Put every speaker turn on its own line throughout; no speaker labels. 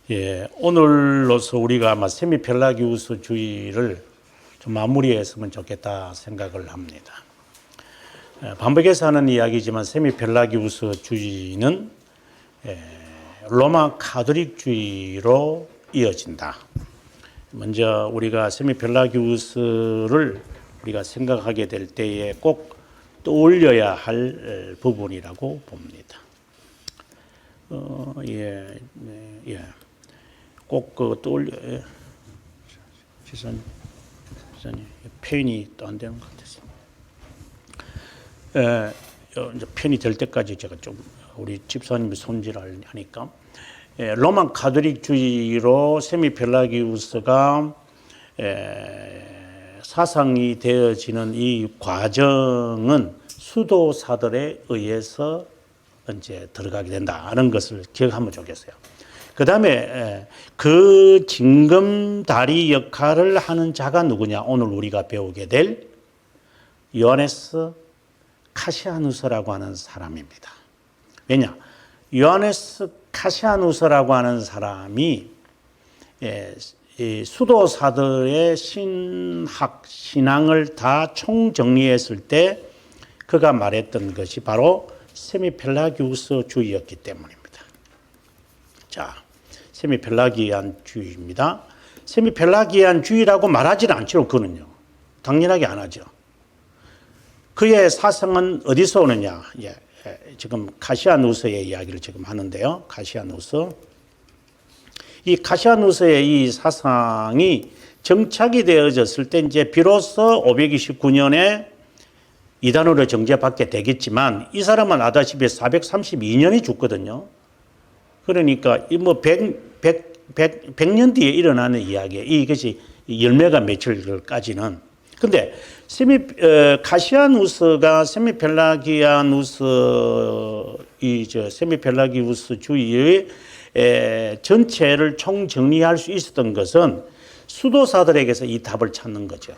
예, 오늘로서 우리가 아마 세미펠라기우스주의를 좀 마무리했으면 좋겠다 생각을 합니다. 반복해서 하는 이야기지만 세미펠라기우스주의는 로마 카톨릭주의로 이어진다. 먼저 우리가 세미펠라기우스를 우리가 생각하게 될 때에 꼭 떠올려야 할 부분이라고 봅니다. 꼭 떠올려. 지사님, 펜이 또 안 되는 것 같아서. 이제 펜이 될 때까지 제가 좀 우리 집사님이 손질을 하니까. 로마 카톨릭주의로 세미펠라기우스가 사상이 되어지는 이 과정은 수도사들에 의해서 이제 들어가게 된다는 것을 기억하면 좋겠어요. 그 다음에 그 징검다리 역할을 하는 자가 누구냐? 오늘 우리가 배우게 될 요하네스 카시아누스라고 하는 사람입니다. 왜냐? 요하네스 카시아누스라고 하는 사람이 수도사들의 신앙을 다 총정리했을 때 그가 말했던 것이 바로 세미펠라기우스주의였기 때문입니다. 자, 세미펠라기안주의입니다. 세미펠라기안주의라고 말하지는 않죠. 그는요. 당연하게 안 하죠. 그의 사상은 어디서 오느냐? 지금 카시아누스의 이야기를 지금 하는데요. 카시아누스. 이 카시아누스의 이 사상이 정착이 되어졌을 때 이제 비로소 529년에 이단으로 정죄받게 되겠지만 이 사람은 아다시피 432년이 죽거든요. 그러니까 뭐 100년 뒤에 일어나는 이야기예요. 이것이 열매가 맺힐까지는. 근데 카시아누스가 세미펠라기우스주의의 전체를 총정리할 수 있었던 것은 수도사들에게서 이 답을 찾는 거죠.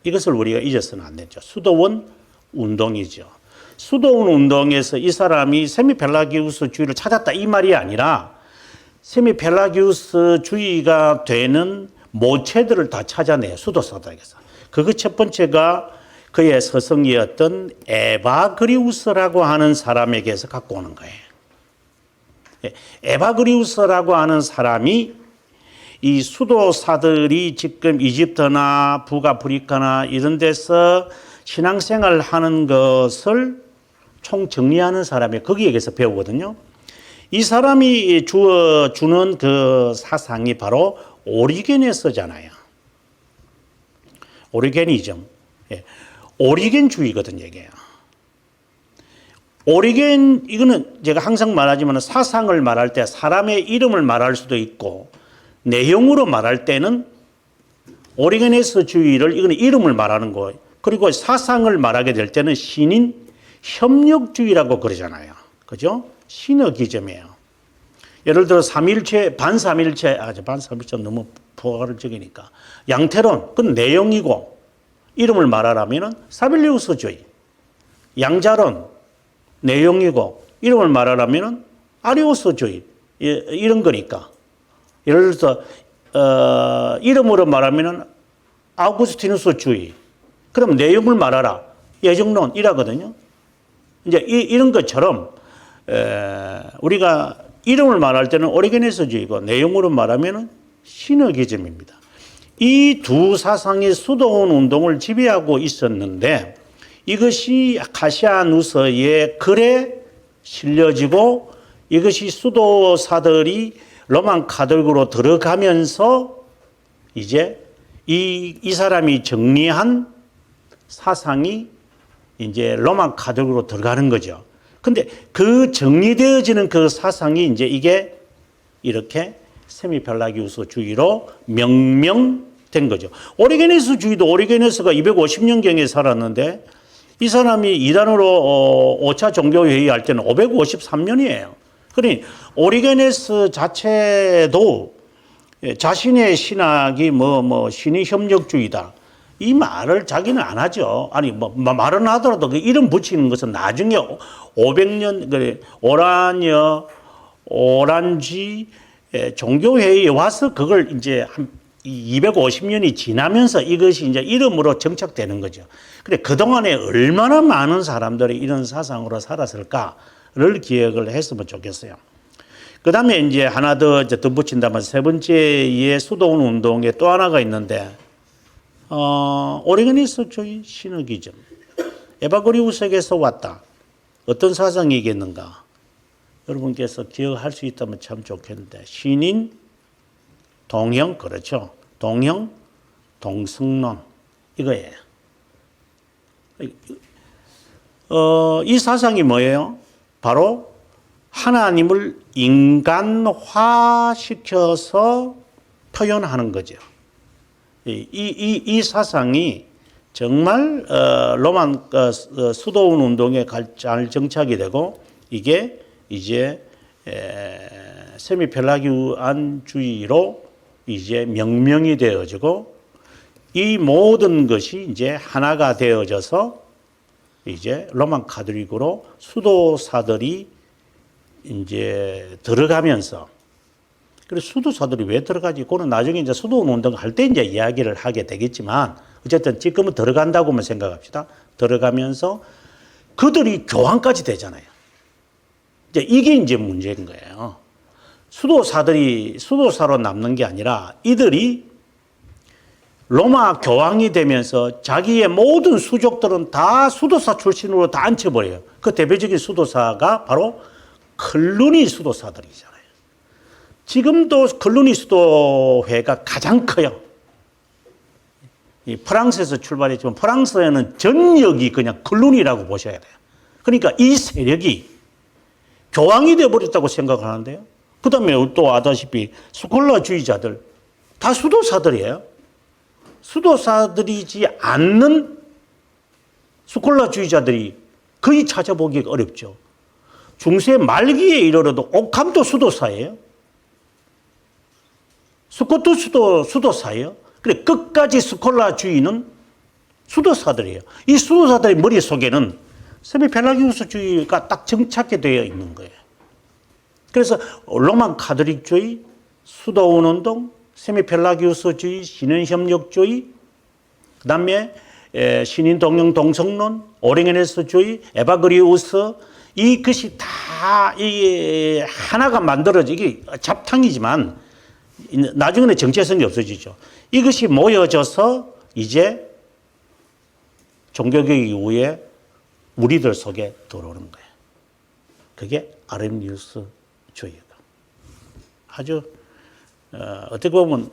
이것을 우리가 잊어서는 안 되죠. 수도원 운동이죠. 수도원 운동에서 이 사람이 세미펠라기우스주의를 찾았다 이 말이 아니라 세미펠라기우스주의가 되는 모체들을 다 찾아내요. 수도사들에게서. 그거 첫 번째가 그의 스승이었던 에바그리우스라고 하는 사람에게서 갖고 오는 거예요. 에바그리우스라고 하는 사람이 이 수도사들이 지금 이집트나 북아프리카나 이런 데서 신앙생활을 하는 것을 총정리하는 사람이 거기에게서 배우거든요. 이 사람이 주는 그 사상이 바로 오리게네스잖아요. 오리게니즘. 오리겐주의거든요, 이게요. 이거는 제가 항상 말하지만 사상을 말할 때 사람의 이름을 말할 수도 있고 내용으로 말할 때는 오리게네스주의를 이거는 이름을 말하는 거예요. 그리고 사상을 말하게 될 때는 신인 협력주의라고 그러잖아요. 그죠? 시너기즘이에요. 예를 들어 반삼일체 너무 포괄적이니까. 양태론, 그건 내용이고 이름을 말하라면은 사빌리우스주의. 양자론, 내용이고 이름을 말하라면은 아리우스주의. 이런 거니까. 예를 들어서 이름으로 말하면은 아우구스티누스주의. 그럼 내용을 말하라. 예정론 이라거든요. 이제 이런 것처럼 우리가 이름을 말할 때는 오리게네스주의고 내용으로 말하면은 시너기즘입니다. 이 두 사상이 수도원 운동을 지배하고 있었는데 이것이 카시아누스의 글에 실려지고 이것이 수도사들이 로마 카톨릭으로 들어가면서 이제 이 사람이 정리한 사상이 이제 로마 카톨릭으로 들어가는 거죠. 근데 그 정리되어지는 그 사상이 이제 이게 이렇게 세미펠라기우스주의로 명명된 거죠. 오리게네스주의도 오리게네스가 250년경에 살았는데 이 사람이 이단으로 5차 종교회의 할 때는 553년이에요. 그러니 오리게네스 자체도 자신의 신학이 신의 협력주의다. 이 말을 자기는 안 하죠. 아니, 말은 하더라도 그 이름 붙이는 것은 나중에 500년, 오란지, 종교회의에 와서 그걸 이제 한 250년이 지나면서 이것이 이제 이름으로 정착되는 거죠. 근데 그동안에 얼마나 많은 사람들이 이런 사상으로 살았을까를 기억을 했으면 좋겠어요. 그 다음에 이제 하나 더 덧붙인다면 세 번째의 수도원 운동에 또 하나가 있는데, 오리게니스트주의 시너기즘. 에바그리우스에게서 왔다. 어떤 사상이겠는가? 여러분께서 기억할 수 있다면 참 좋겠는데, 신인, 동형, 그렇죠. 동형, 동성론. 이거예요. 이 사상이 뭐예요? 바로 하나님을 인간화시켜서 표현하는 거죠. 이 사상이 정말 로만 수도원 운동에 잘 정착이 되고 이게 이제 세미펠라기안주의로 이제 명명이 되어지고 이 모든 것이 이제 하나가 되어져서 이제 로만 가톨릭으로 수도사들이 이제 들어가면서, 그래서 수도사들이 왜 들어가지? 그거는 나중에 이제 수도원 운동 할 때 이제 이야기를 하게 되겠지만, 어쨌든 지금은 들어간다고만 생각합시다. 들어가면서 그들이 교황까지 되잖아요. 이제 이게 이제 문제인 거예요. 수도사들이 수도사로 남는 게 아니라 이들이 로마 교황이 되면서 자기의 모든 수족들은 다 수도사 출신으로 다 앉혀버려요. 그 대표적인 수도사가 바로 클루니 수도사들이잖아요. 지금도 클루니 수도회가 가장 커요. 이 프랑스에서 출발했지만 프랑스에는 전역이 그냥 클루니라고 보셔야 돼요. 그러니까 이 세력이 교황이 되어버렸다고 생각하는데요. 그 다음에 또 아다시피 스콜라주의자들 다 수도사들이에요. 수도사들이지 않는 스콜라주의자들이 거의 찾아보기가 어렵죠. 중세 말기에 이르러도 옥함도 수도사예요. 스코트 수도사예요. 그래 끝까지 스콜라주의는 수도사들이에요. 이 수도사들의 머릿속에는 세미펠라기우스주의가 딱 정착이 되어 있는 거예요. 그래서 로만 가톨릭주의, 수도원 운동, 세미펠라기우스주의, 신인협력주의, 그 다음에 신인 동령 동성론, 오리게니스트주의, 에바그리우스, 이것이 다 이 하나가 만들어져, 이게 잡탕이지만 나중에는 정체성이 없어지죠. 이것이 모여져서 이제 종교개혁 이후에 우리들 속에 들어오는 거예요. 그게 아르니우스주의가. 아주 어떻게 보면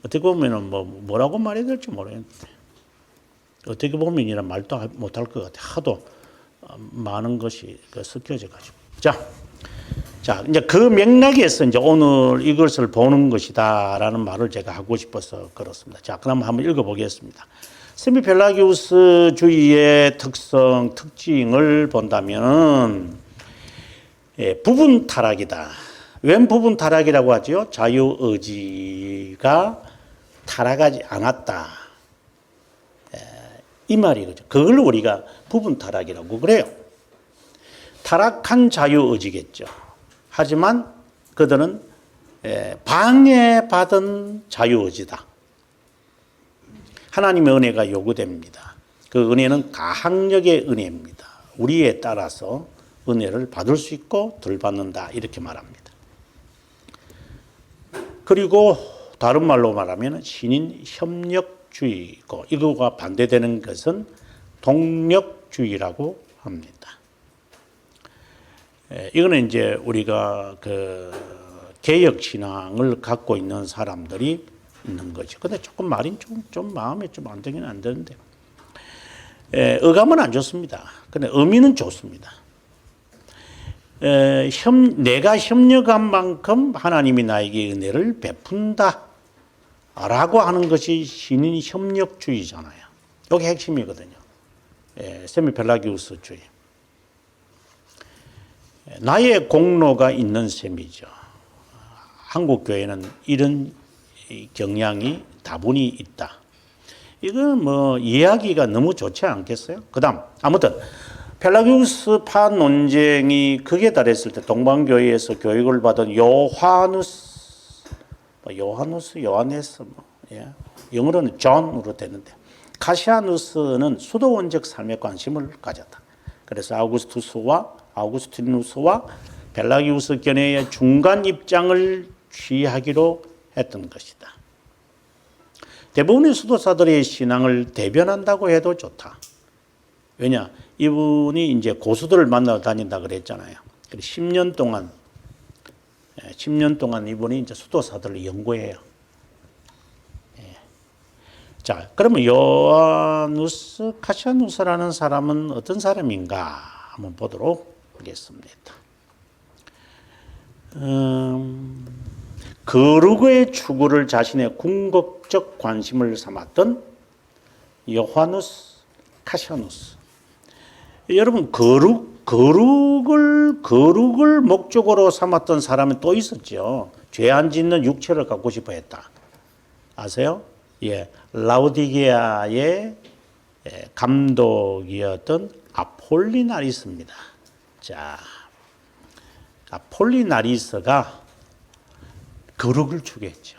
어떻게 보면은 뭐라고 말해야 될지 모르겠는데, 어떻게 보면이란 말도 못할 것 같아. 하도 많은 것이 섞여져 가지고. 자, 이제 그 맥락에서 이제 오늘 이것을 보는 것이다라는 말을 제가 하고 싶어서 그렇습니다. 자, 그럼 한번 읽어보겠습니다. 세미펠라기우스주의의 특징을 본다면, 부분 타락이다. 웬 부분 타락이라고 하죠? 자유의지가 타락하지 않았다. 이 말이거든요. 그걸 우리가 부분 타락이라고 그래요. 타락한 자유의지겠죠. 하지만 그들은 방해받은 자유의지다. 하나님의 은혜가 요구됩니다. 그 은혜는 가항력의 은혜입니다. 우리에 따라서 은혜를 받을 수 있고 덜 받는다, 이렇게 말합니다. 그리고 다른 말로 말하면 신인 협력주의고, 이거와 반대되는 것은 동력주의라고 합니다. 이거는 이제 우리가 그 개혁 신앙을 갖고 있는 사람들이 있는 거죠. 근데 조금 말이 좀 마음에 좀 안 들긴 안 되는데, 어감은 안 좋습니다. 근데 의미는 좋습니다. 내가 협력한 만큼 하나님이 나에게 은혜를 베푼다 라고 하는 것이 신인 협력주의잖아요. 이게 핵심이거든요. 세미펠라기우스주의. 나의 공로가 있는 셈이죠. 한국 교회는 이런 경향이 다분히 있다. 이건 뭐 이해하기가 너무 좋지 않겠어요? 그다음 아무튼 펠라기우스파 논쟁이 극에 달했을 때 동방교회에서 교육을 받은 요하네스, 예. 영어로는 존으로 되는데 카시아누스는 수도원적 삶에 관심을 가졌다. 그래서 아우구스티누스와 펠라기우스 견해의 중간 입장을 취하기로 했던 것이다. 대부분의 수도사들의 신앙을 대변한다고 해도 좋다. 왜냐? 이분이 이제 고수들을 만나러 다닌다 그랬잖아요. 10년 동안 이분이 이제 수도사들을 연구해요. 자, 그러면 요하누스 카시아누스라는 사람은 어떤 사람인가 한번 보도록 하겠습니다. 거룩의 추구를 자신의 궁극적 관심을 삼았던 요하누스 카시아누스. 여러분, 거룩을 목적으로 삼았던 사람은 또 있었죠. 죄 안 짓는 육체를 갖고 싶어 했다. 아세요? 예, 라우디게아의 감독이었던 아폴리나리스입니다. 자, 아폴리나리스가 거룩을 추구했죠.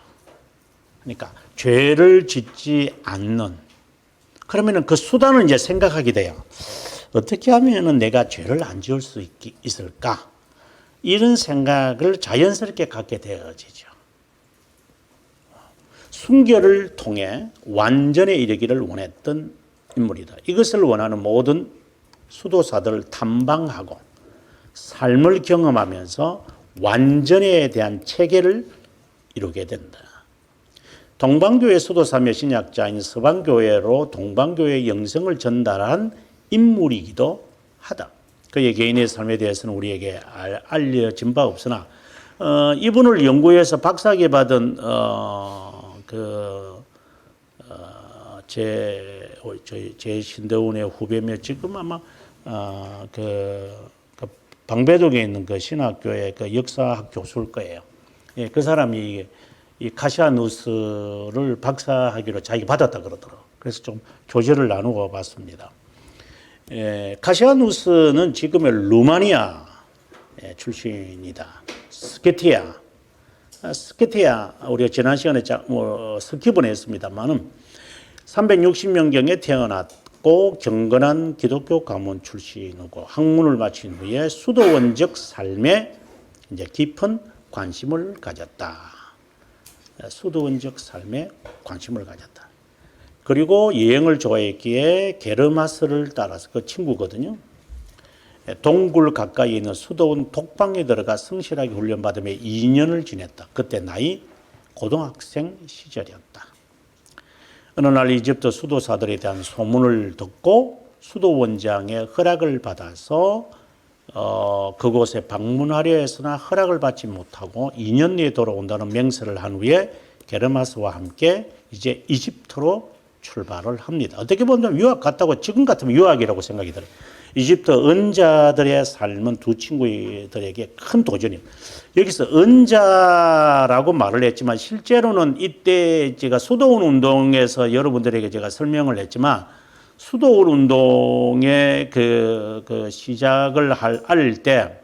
그러니까 죄를 짓지 않는. 그러면은 그 수단을 이제 생각하게 돼요. 어떻게 하면은 내가 죄를 안 지을 수 있을까? 이런 생각을 자연스럽게 갖게 되어지죠. 순결을 통해 완전에 이르기를 원했던 인물이다. 이것을 원하는 모든 수도사들을 탐방하고 삶을 경험하면서 완전에 대한 체계를 이루게 된다. 동방교회 수도사며 신약자인 서방교회로 동방교회의 영성을 전달한 인물이기도 하다. 그의 개인의 삶에 대해서는 우리에게 알려진 바 없으나 이분을 연구해서 박사학위 받은 제 신대원의 후배며 지금 아마 방배동에 있는 그 신학교의 그 역사학 교수일 거예요. 예, 그 사람이 이 카시아누스를 박사학위로 자기가 받았다 그러더라고요. 그래서 좀 교제를 나누고 봤습니다. 예, 카시아누스는 지금의 루마니아 출신이다. 스케티아 우리가 지난 시간에 스킵은 했습니다만은 360년경에 태어났고 경건한 기독교 가문 출신이고 학문을 마친 후에 수도원적 삶에 이제 깊은 관심을 가졌다. 수도원적 삶에 관심을 가졌다. 그리고 여행을 좋아했기에 게르마스를 따라서 그 친구거든요. 동굴 가까이 있는 수도원 독방에 들어가 성실하게 훈련받으며 2년을 지냈다. 그때 나이 고등학생 시절이었다. 어느 날 이집트 수도사들에 대한 소문을 듣고 수도원장의 허락을 받아서 그곳에 방문하려 했으나 허락을 받지 못하고 2년 내에 돌아온다는 맹세를 한 후에 게르마스와 함께 이제 이집트로 출발을 합니다. 어떻게 보면 유학 갔다고 지금 같으면 유학이라고 생각이 들어요. 이집트 은자들의 삶은 두 친구들에게 큰 도전이에요. 여기서 은자라고 말을 했지만 실제로는 이때 제가 수도원 운동에서 여러분들에게 제가 설명을 했지만 수도원 운동의 그 시작을 할 때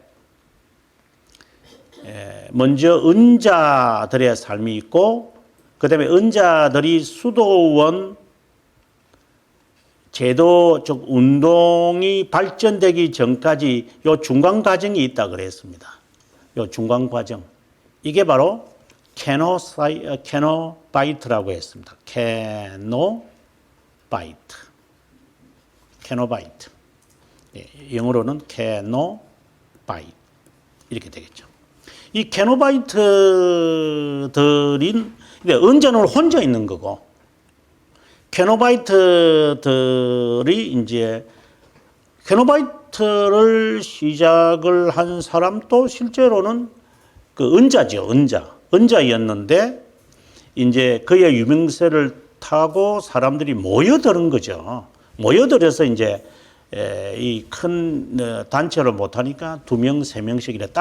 먼저 은자들의 삶이 있고 그다음에 은자들이 수도원 제도적 운동이 발전되기 전까지 요 중간 과정이 있다 그랬습니다. 요 중간 과정. 이게 바로 캐노바이트라고 했습니다. 캐노바이트. 예, 영어로는 캐노바이트. 이렇게 되겠죠. 이 캐노바이트들인 은자는 혼자 있는 거고 캐노바이트들이 이제 캐노바이트를 시작을 한 사람도 실제로는 그 은자죠, 은자였는데 이제 그의 유명세를 타고 사람들이 모여드는 거죠. 모여들어서 이제 이 큰 단체를 못 하니까 2명, 3명씩 이렇게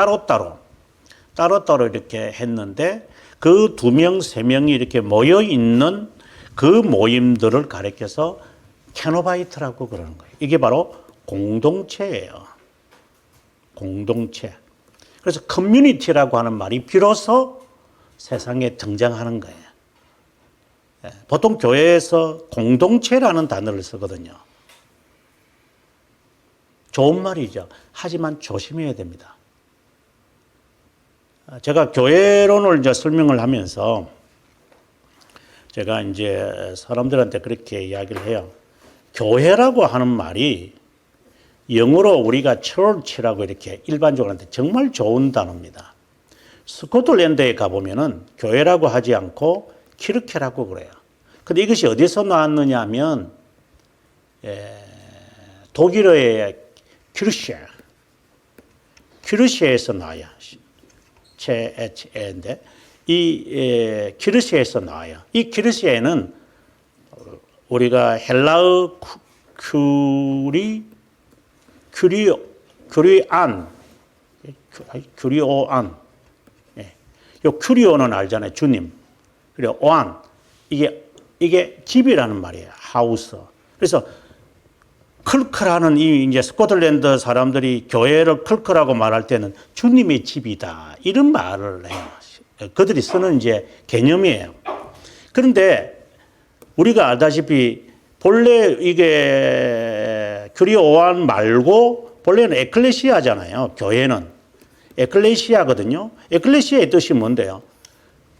따로따로 이렇게 했는데 그 2명, 3명이 이렇게 모여 있는 그 모임들을 가리켜서 캐노바이트라고 그러는 거예요. 이게 바로 공동체예요. 공동체. 그래서 커뮤니티라고 하는 말이 비로소 세상에 등장하는 거예요. 보통 교회에서 공동체라는 단어를 쓰거든요. 좋은 말이죠. 하지만 조심해야 됩니다. 제가 교회론을 이제 설명을 하면서 제가 이제 사람들한테 그렇게 이야기를 해요. 교회라고 하는 말이 영어로 우리가 church라고 이렇게 일반적으로 하는데 정말 좋은 단어입니다. 스코틀랜드에 가보면은 교회라고 하지 않고 키르케라고 그래요. 근데 이것이 어디서 나왔느냐 하면 독일어의 키르시에서 나와요. CHE인데 이 키르시에서 나와요. 이 키르시에는 우리가 헬라어 큐리오안 요 큐리오는 알잖아요. 주님. 그리고 오안 이게 집이라는 말이에요. 하우스. 그래서 클크라는 이 이제 스코틀랜드 사람들이 교회를 클크라고 말할 때는 주님의 집이다. 이런 말을 해요. 그들이 쓰는 이제 개념이에요. 그런데 우리가 알다시피 본래 이게 큐리오안 말고 본래는 에클레시아잖아요. 교회는 에클레시아거든요. 에클레시아의 뜻이 뭔데요?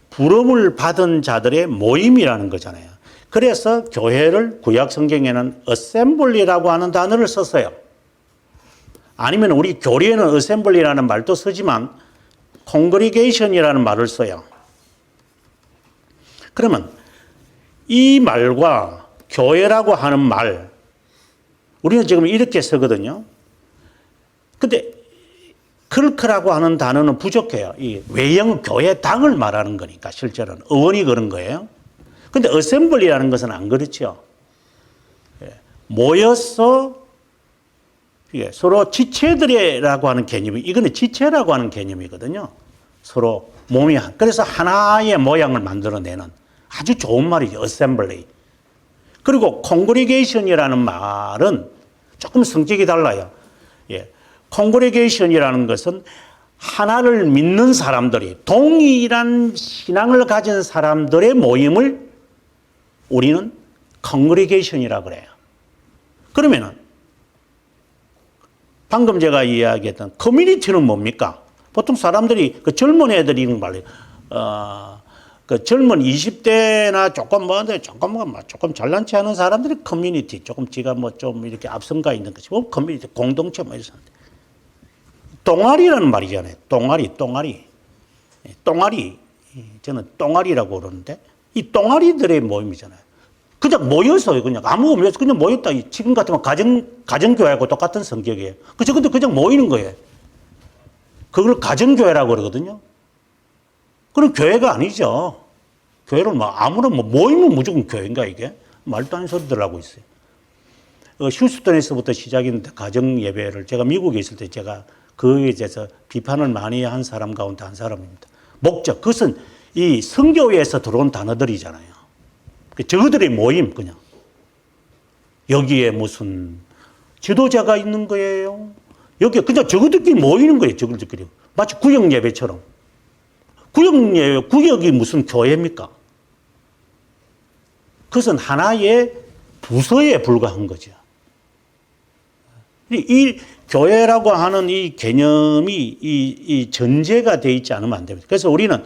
부름을 받은 자들의 모임이라는 거잖아요. 그래서 교회를 구약 성경에는 어셈블리라고 하는 단어를 썼어요. 아니면 우리 교리에는 어셈블리라는 말도 쓰지만 콩그리게이션이라는 말을 써요. 그러면 이 말과 교회라고 하는 말 우리는 지금 이렇게 쓰거든요. 근데 클크라고 하는 단어는 부족해요. 이 외형 교회당을 말하는 거니까 실제로는 어원이 그런 거예요. 근데 어셈블리라는 것은 안 그렇죠. 모여서 서로 지체들이라고 하는 개념이 이거는 지체라고 하는 개념이거든요. 서로 몸이 그래서 하나의 모양을 만들어내는 아주 좋은 말이죠. 어셈블리. 그리고 콩그리게이션이라는 말은 조금 성격이 달라요. 콩그리게이션이라는 것은 하나를 믿는 사람들이 동일한 신앙을 가진 사람들의 모임을 우리는 콩그리게이션이라고 그래요. 그러면은 방금 제가 이야기했던 커뮤니티는 뭡니까? 보통 사람들이 그 젊은 애들이 이런 말이에요. 그 젊은 20대나 조금 잘난 체 하는 사람들이 커뮤니티, 조금 지가 뭐 좀 이렇게 앞선가 있는 것이 뭐 커뮤니티, 공동체 뭐 이런 동아리라는 말이잖아요. 동아리. 저는 동아리라고 그러는데 이 동아리들의 모임이잖아요. 그냥 모여서 그냥 아무 의미 없이 그냥 모였다. 지금 같으면 가정교회하고 똑같은 성격이에요. 근데 그냥 모이는 거예요. 그걸 가정교회라고 그러거든요. 그럼 교회가 아니죠. 교회는 뭐 아무런 모이면 무조건 교회인가 이게? 말도 안 되는 소리들 하고 있어요. 휴스턴에서부터 시작했는데 가정 예배를 제가 미국에 있을 때 제가 그에 대해서 비판을 많이 한 사람 가운데 한 사람입니다. 목적, 그것은 이 성교회에서 들어온 단어들이잖아요. 저들의 모임 그냥. 여기에 무슨 지도자가 있는 거예요. 여기 그냥 저들끼리 모이는 거예요. 저들끼리. 마치 구역 예배처럼. 구역이 무슨 교회입니까? 그것은 하나의 부서에 불과한 거죠. 이 교회라고 하는 이 개념이 이 전제가 되어 있지 않으면 안 됩니다. 그래서 우리는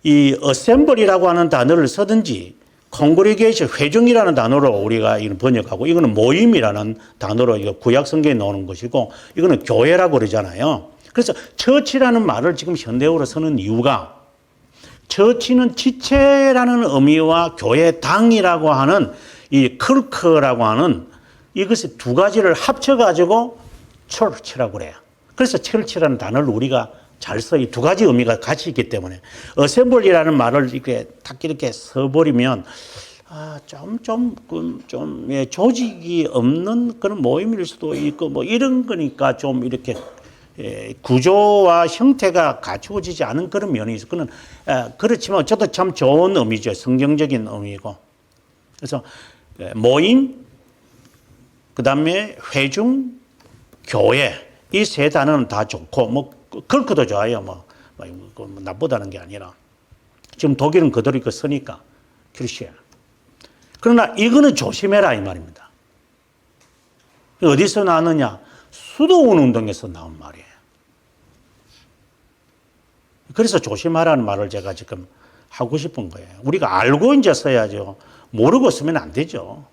이 어셈블리라고 하는 단어를 쓰든지 콩그리게이션 회중이라는 단어로 우리가 이건 번역하고 이거는 모임이라는 단어로 이거 구약 성경에 나오는 것이고 이거는 교회라고 그러잖아요. 그래서 처치라는 말을 지금 현대어로 쓰는 이유가 처치는 지체라는 의미와 교회당이라고 하는 이 클크라고 하는 이것이 두 가지를 합쳐가지고 철치라고 그래요. 그래서 철치라는 단어를 우리가 잘 써. 이 두 가지 의미가 같이 있기 때문에 어셈블리라는 말을 이렇게 딱 이렇게 써버리면 조직이 없는 그런 모임일 수도 있고 뭐 이런 거니까 좀 이렇게 구조와 형태가 갖추어지지 않은 그런 면이 있어. 그렇지만 어쨌든 참 좋은 의미죠. 성경적인 의미고. 그래서 모임, 그 다음에 회중, 교회 이 세 단어는 다 좋고 뭐 그렇게도 좋아요. 뭐 나쁘다는 게 아니라 지금 독일은 그대로 이거 쓰니까 kirche. 그러나 이거는 조심해라 이 말입니다. 어디서 나느냐? 수도원 운동에서 나온 말이에요. 그래서 조심하라는 말을 제가 지금 하고 싶은 거예요. 우리가 알고 이제 써야죠. 모르고 쓰면 안 되죠.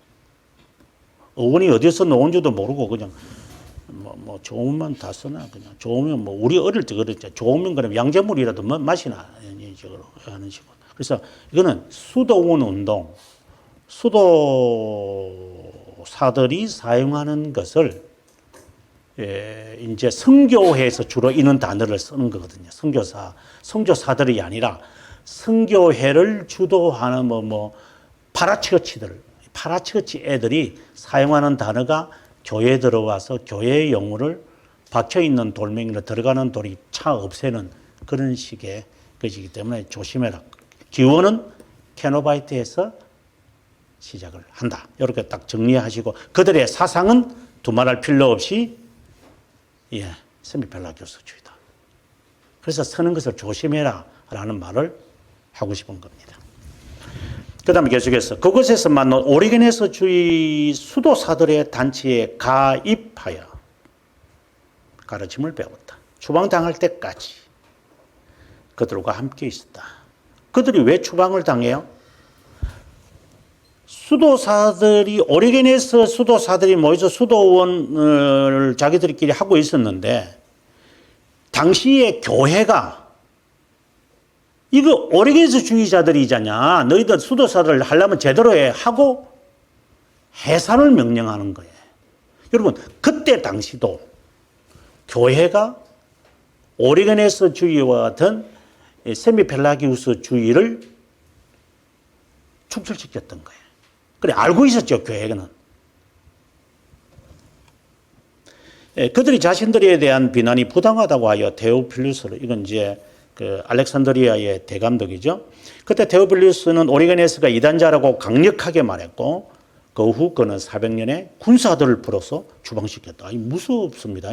어원이 어디서 나온지도 모르고 그냥 뭐 좋으면 다 쓰나 그냥 좋으면 뭐 우리 어릴 때 그랬죠. 좋으면 그럼 양잿물이라도 마시나 이런 식으로 하는 식으로. 그래서 이거는 수도원 운동, 수도사들이 사용하는 것을 이제 선교회에서 주로 이런 단어를 쓰는 거거든요. 선교사들이 아니라 선교회를 주도하는 뭐 파라처치 애들이 사용하는 단어가 교회에 들어와서 교회의 영혼을 박혀 있는 돌멩이로 들어가는 돌이 차 없애는 그런 식의 것이기 때문에 조심해라. 기원은 케노바이트에서 시작을 한다. 이렇게 딱 정리하시고 그들의 사상은 두말할 필요 없이 세미펠라기오스주의다. 그래서 쓰는 것을 조심해라 라는 말을 하고 싶은 겁니다. 그 다음에 계속해서 그곳에서 만난 오리게네스주의 수도사들의 단체에 가입하여 가르침을 배웠다. 추방당할 때까지 그들과 함께 있었다. 그들이 왜 추방을 당해요? 수도사들이 오리게네스 수도사들이 모여서 수도원을 자기들끼리 하고 있었는데 당시에 교회가 이거 오리게네스 주의자들이잖아. 너희들 수도사를 하려면 제대로 해 하고 해산을 명령하는 거예요. 여러분 그때 당시도 교회가 오리게네스 주의와 같은 세미펠라기우스 주의를 축출시켰던 거예요. 그래 알고 있었죠 교회는. 그들이 자신들에 대한 비난이 부당하다고 하여 데오필루스를 이건 이제 그 알렉산드리아의 대감독이죠. 그때 데오필루스는 오리게네스가 이단자라고 강력하게 말했고 그 후 그는 400년에 군사들을 풀어서 추방시켰다. 무섭습니다.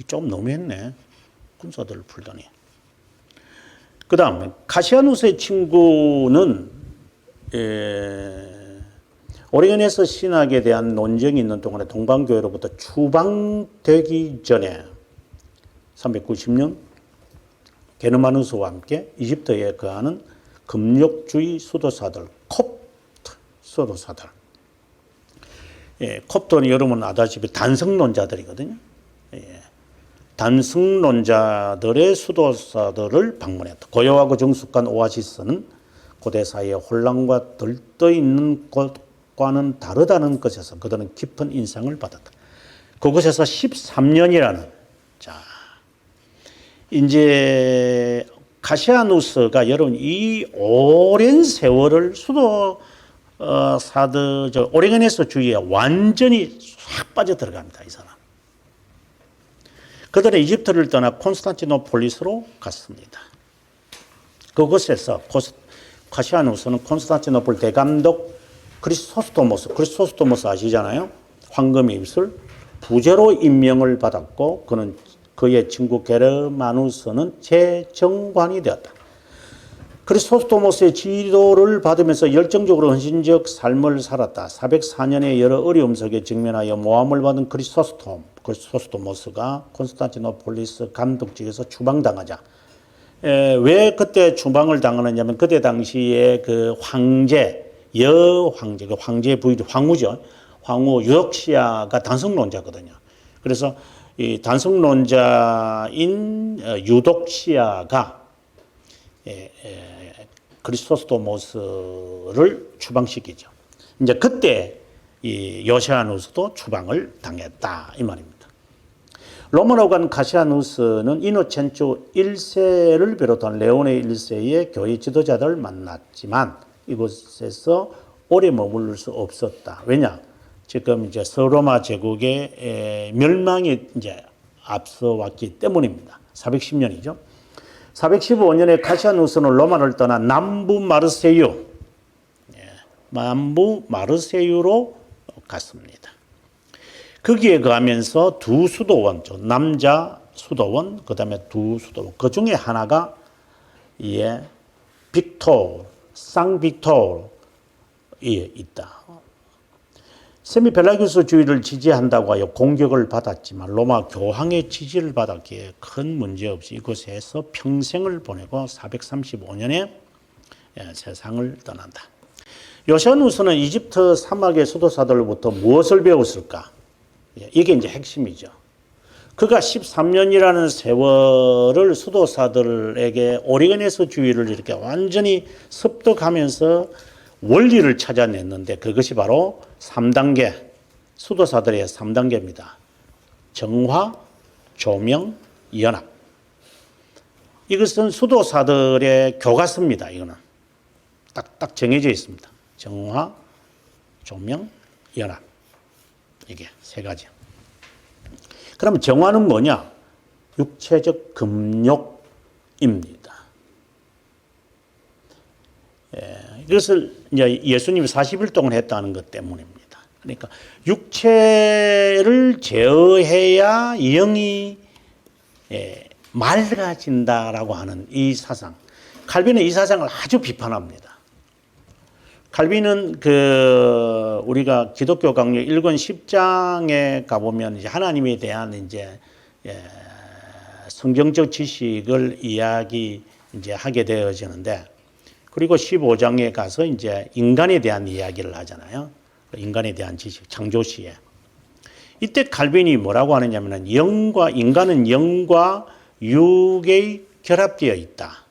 좀 너무했네. 군사들을 풀더니. 그 다음에 카시아누스의 친구는 오리게네스 신학에 대한 논쟁이 있는 동안에 동방교회로부터 추방되기 전에 390년 게르마누스와 함께 이집트에 거하는 금욕주의 수도사들, 콥트 수도사들. 콥트는 여러분 아다시피 단성론자들이거든요. 단성론자들의 수도사들을 방문했다. 고요하고 정숙한 오아시스는 고대사회의 혼란과 들떠 있는 곳과는 다르다는 것에서 그들은 깊은 인상을 받았다. 그곳에서 13년이라는 이제 카시아누스가 여러분 이 오랜 세월을 수도사들 오리게네스 주의에 완전히 확 빠져들어갑니다. 이 사람. 그들은 이집트를 떠나 콘스탄티노폴리스로 갔습니다. 그곳에서 카시아누스는 콘스탄티노폴 대감독 크리소스토모스 아시잖아요. 황금의 입술 부제로 임명을 받았고 그는 그의 친구 게르마누스는 재정관이 되었다. 크리소스토모스의 지도를 받으면서 열정적으로 헌신적 삶을 살았다. 404년에 여러 어려움 속에 직면하여 모함을 받은 크리소스토모스가 콘스탄티노폴리스 감독직에서 추방당하자. 왜 그때 추방을 당하느냐면 그때 당시에 그 여황제, 그 황제의 부인 황후죠. 황후 유독시아가 단성론자거든요. 그래서 이 단성론자인 유독시아가 크리소스토모스를 추방시키죠. 이제 그때 이 요시아누스도 추방을 당했다 이 말입니다. 로마로 간 카시아누스는 이노첸조 1세를 비롯한 레오네 1세의 교회 지도자들을 만났지만 이곳에서 오래 머무를 수 없었다. 왜냐? 지금 이제 서로마 제국의 멸망이 이제 앞서 왔기 때문입니다. 410년이죠. 415년에 카시아누스는 로마를 떠나 남부 마르세유로 같습니다. 거기에 거하면서 두 수도원, 남자 수도원, 그 다음에 두 수도원, 그 중에 하나가 빅토르, 쌍빅토르에 있다. 세미펠라기우스주의를 지지한다고 하여 공격을 받았지만 로마 교황의 지지를 받았기에 큰 문제 없이 이곳에서 평생을 보내고 435년에 세상을 떠난다. 요시아누스는 이집트 사막의 수도사들로부터 무엇을 배웠을까? 이게 이제 핵심이죠. 그가 13년이라는 세월을 수도사들에게 오리게네스주의를 이렇게 완전히 습득하면서 원리를 찾아냈는데 그것이 바로 3단계, 수도사들의 3단계입니다. 정화, 조명, 연합. 이것은 수도사들의 교과서입니다. 이거는 딱 정해져 있습니다. 정화, 조명, 연합. 이게 세 가지. 그럼 정화는 뭐냐? 육체적 금욕입니다. 이것을 이제 예수님이 40일 동안 했다는 것 때문입니다. 그러니까 육체를 제어해야 영이 맑아진다라고 하는 이 사상. 칼빈은 이 사상을 아주 비판합니다. 칼빈은 우리가 기독교 강요 1권 10장에 가보면 이제 하나님에 대한 이제 성경적 지식을 이제 하게 되어지는데, 그리고 15장에 가서 이제 인간에 대한 이야기를 하잖아요. 인간에 대한 지식, 창조시에. 이때 칼빈이 뭐라고 하느냐면은 인간은 영과 육에 결합되어 있다.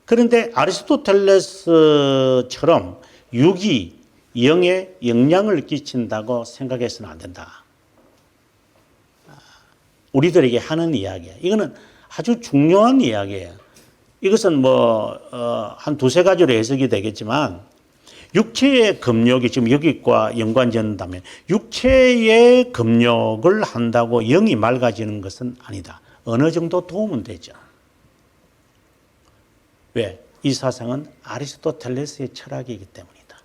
그런데 아리스토텔레스처럼 육이 영에 영향을 끼친다고 생각해서는 안 된다. 우리들에게 하는 이야기예요. 이거는 아주 중요한 이야기예요. 이것은 한 두세 가지로 해석이 되겠지만, 육체의 금욕이 지금 여기과 연관짓는다면 육체의 금욕을 한다고 영이 맑아지는 것은 아니다. 어느 정도 도움은 되죠. 왜? 이 사상은 아리스토텔레스의 철학이기 때문이다.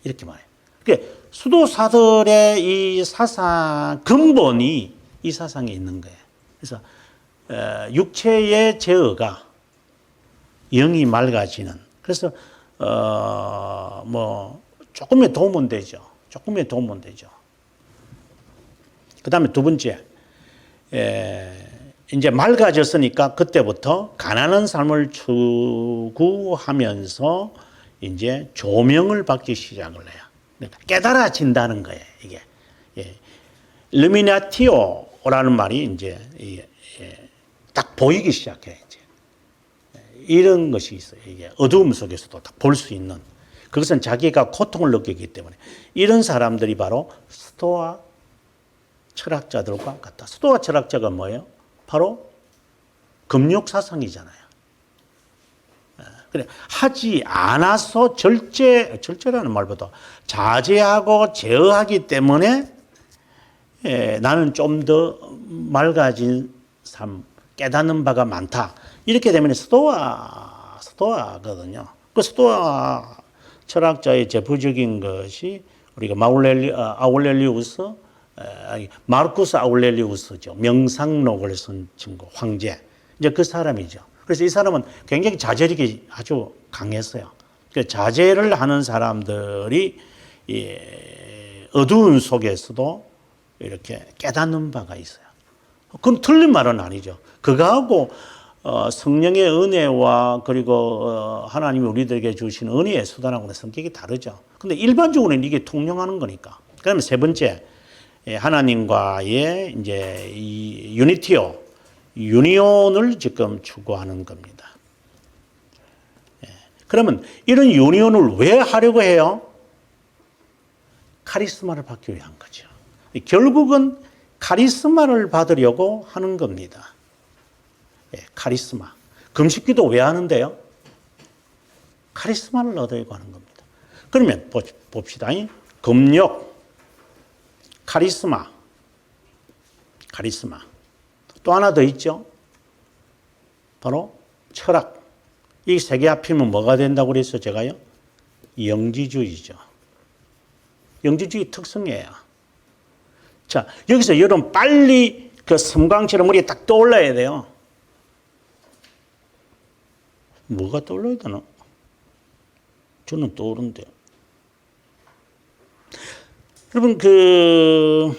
이렇게 말해요. 그러니까 수도사들의 이 사상, 근본이 이 사상에 있는 거예요. 그래서 육체의 제어가 영이 맑아지는. 그래서 조금의 도움은 되죠. 조금의 도움은 되죠. 그 다음에 두 번째, 이제 맑아졌으니까 그때부터 가난한 삶을 추구하면서 이제 조명을 받기 시작을 해요. 그러니까 깨달아진다는 거예요, 이게. 일루미나티오라는 말이 이제 딱 보이기 시작해요, 이제. 이런 것이 있어요. 이게 어두움 속에서도 딱 볼 수 있는. 그것은 자기가 고통을 느끼기 때문에. 이런 사람들이 바로 스토아 철학자들과 같다. 스토아 철학자가 뭐예요? 바로 금욕 사상이잖아요. 그래, 하지 않아서 절제라는 말보다 자제하고 제어하기 때문에 나는 좀 더 맑아진 삶, 깨닫는 바가 많다. 이렇게 되면 스토아거든요. 그 스토아 철학자의 대표적인 것이 우리가 마르쿠스 아울렐리우스죠. 명상록을 쓴 친구, 황제. 이제 그 사람이죠. 그래서 이 사람은 굉장히 자제력이 아주 강했어요. 그 자제를 하는 사람들이 어두운 속에서도 이렇게 깨닫는 바가 있어요. 그건 틀린 말은 아니죠. 그거하고 성령의 은혜와 그리고 하나님이 우리들에게 주신 은혜의 수단하고는 성격이 다르죠. 근데 일반적으로는 이게 통용하는 거니까. 그다음에 세 번째, 하나님과의 이제 이 유니온을 지금 추구하는 겁니다. 그러면 이런 유니온을 왜 하려고 해요? 카리스마를 받기 위한 거죠. 결국은 카리스마를 받으려고 하는 겁니다. 카리스마. 금식기도 왜 하는데요? 카리스마를 얻으려고 하는 겁니다. 그러면 봅시다. 금욕, 카리스마. 또 하나 더 있죠. 바로 철학. 이 세 개 합치면 뭐가 된다고 그랬어요, 제가요? 영지주의죠. 영지주의 특성이에요. 자, 여기서 여러분 빨리 그 섬광처럼 머리에 딱 떠올라야 돼요. 뭐가 떠올라야 되나? 저는 떠오른대요. 여러분, 그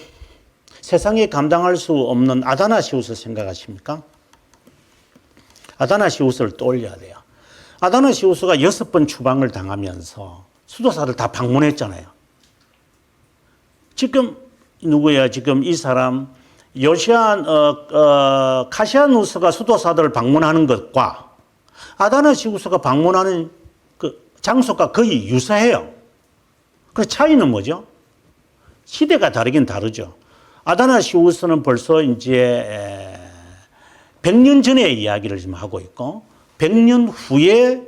세상에 감당할 수 없는 아다나시우스 생각하십니까? 아다나시우스를 떠올려야 돼요. 아다나시우스가 6번 추방을 당하면서 수도사를 다 방문했잖아요. 지금 누구야? 지금 이 사람 카시아누스가 수도사들을 방문하는 것과 아다나시우스가 방문하는 그 장소가 거의 유사해요. 그 차이는 뭐죠? 시대가 다르긴 다르죠. 아다나시우스는 벌써 이제 100년 전의 이야기를 지금 하고 있고 100년 후에